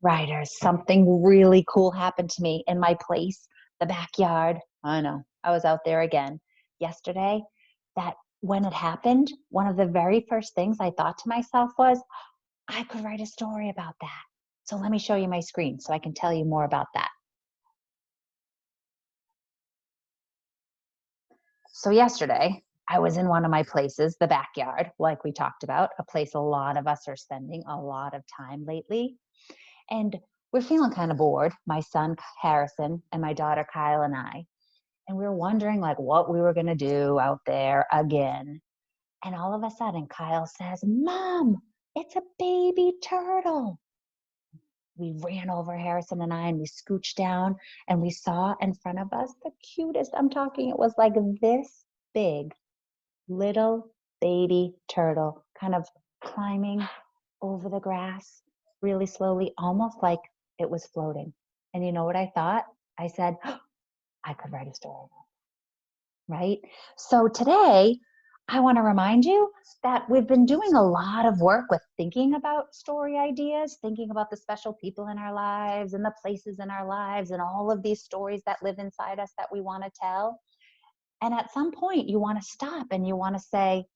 Writers, something really cool happened to me in my place, the backyard. I know, I was out there again yesterday. That when it happened, one of the very first things I thought to myself was, I could write a story about that. So let me show you my screen so I can tell you more about that. So yesterday, I was in one of my places, the backyard, like we talked about, a place a lot of us are spending a lot of time lately. And we're feeling kind of bored, my son Harrison and my daughter Kyle and I. And we were wondering like what we were going to do out there again. And all of a sudden, Kyle says, Mom, it's a baby turtle. We ran over, Harrison and I, and we scooched down and we saw in front of us the cutest, I'm talking, it was like this big little baby turtle kind of climbing over the grass really slowly, almost like it was floating. And you know what I thought? I said, oh, I could write a story, right? So today, I want to remind you that we've been doing a lot of work with thinking about story ideas, thinking about the special people in our lives and the places in our lives and all of these stories that live inside us that we want to tell. And at some point, you want to stop and you want to say,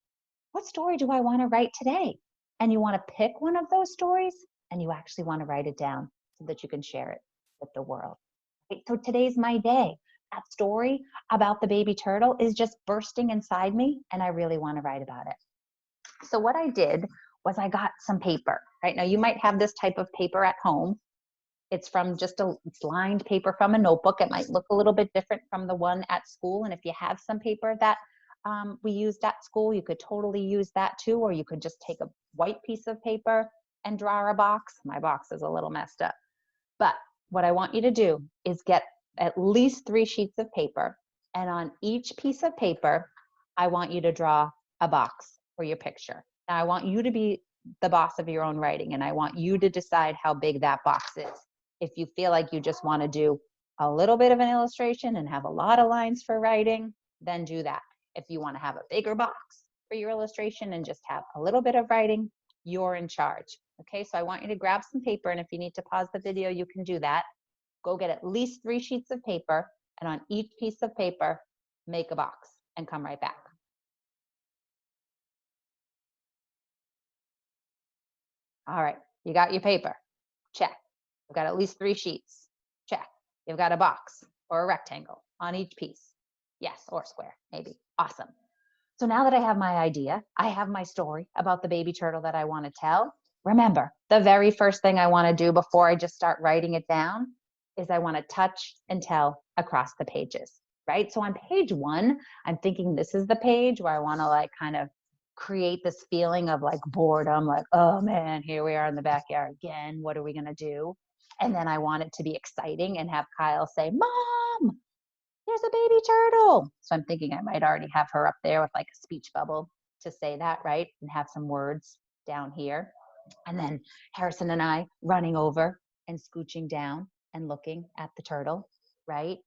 what story do I want to write today? And you want to pick one of those stories and you actually want to write it down so that you can share it with the world. Okay, so today's my day. That story about the baby turtle is just bursting inside me and I really want to write about it. So what I did was I got some paper. Right now, you might have this type of paper at home. It's from it's lined paper from a notebook. It might look a little bit different from the one at school. And if you have some paper that we used at school, you could totally use that too, or you could just take a white piece of paper and draw a box. My box is a little messed up. But what I want you to do is get at least 3 sheets of paper. And on each piece of paper, I want you to draw a box for your picture. Now, I want you to be the boss of your own writing, and I want you to decide how big that box is. If you feel like you just want to do a little bit of an illustration and have a lot of lines for writing, then do that. If you want to have a bigger box for your illustration and just have a little bit of writing, you're in charge. Okay, so I want you to grab some paper, and if you need to pause the video, you can do that. Go get at least 3 sheets of paper, and on each piece of paper, make a box and come right back. All right, you got your paper. Check. You've got at least 3 sheets. Check. You've got a box or a rectangle on each piece. Yes, or square, maybe. Awesome. So now that I have my idea, I have my story about the baby turtle that I want to tell. Remember, the very first thing I want to do before I just start writing it down is I want to touch and tell across the pages, right? So on page 1, I'm thinking this is the page where I want to like kind of create this feeling of like boredom, like, oh man, here we are in the backyard again. What are we going to do? And then I want it to be exciting and have Kyle say, Mom, there's a baby turtle. So I'm thinking I might already have her up there with like a speech bubble to say that, right? And have some words down here. And then Harrison and I running over and scooching down and looking at the turtle, right?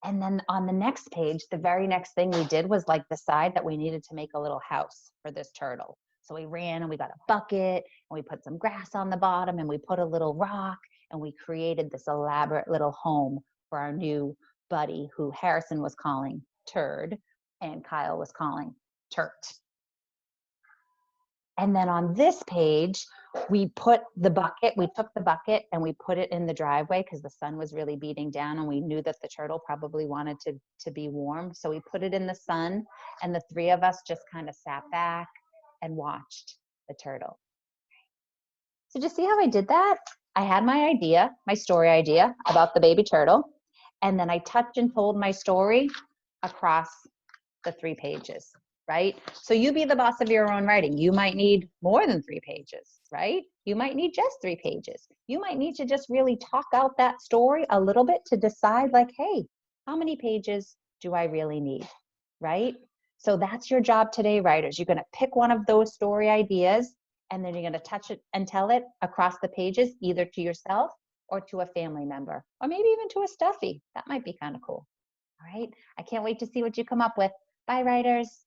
And then on the next page, the very next thing we did was like decide that we needed to make a little house for this turtle. So we ran and we got a bucket and we put some grass on the bottom and we put a little rock and we created this elaborate little home for our new buddy who Harrison was calling Turd and Kyle was calling Turt. And then on this page, we took the bucket and we put it in the driveway because the sun was really beating down and we knew that the turtle probably wanted to be warm. So we put it in the sun and the 3 of us just kind of sat back and watched the turtle. So just see how I did that? I had my idea, my story idea about the baby turtle, and then I touched and told my story across the 3 pages. Right? So you be the boss of your own writing. You might need more than 3 pages, right? You might need just 3 pages. You might need to just really talk out that story a little bit to decide like, hey, how many pages do I really need, right? So that's your job today, writers. You're going to pick one of those story ideas and then you're going to touch it and tell it across the pages, either to yourself or to a family member, or maybe even to a stuffy. That might be kind of cool. All right. I can't wait to see what you come up with. Bye, writers.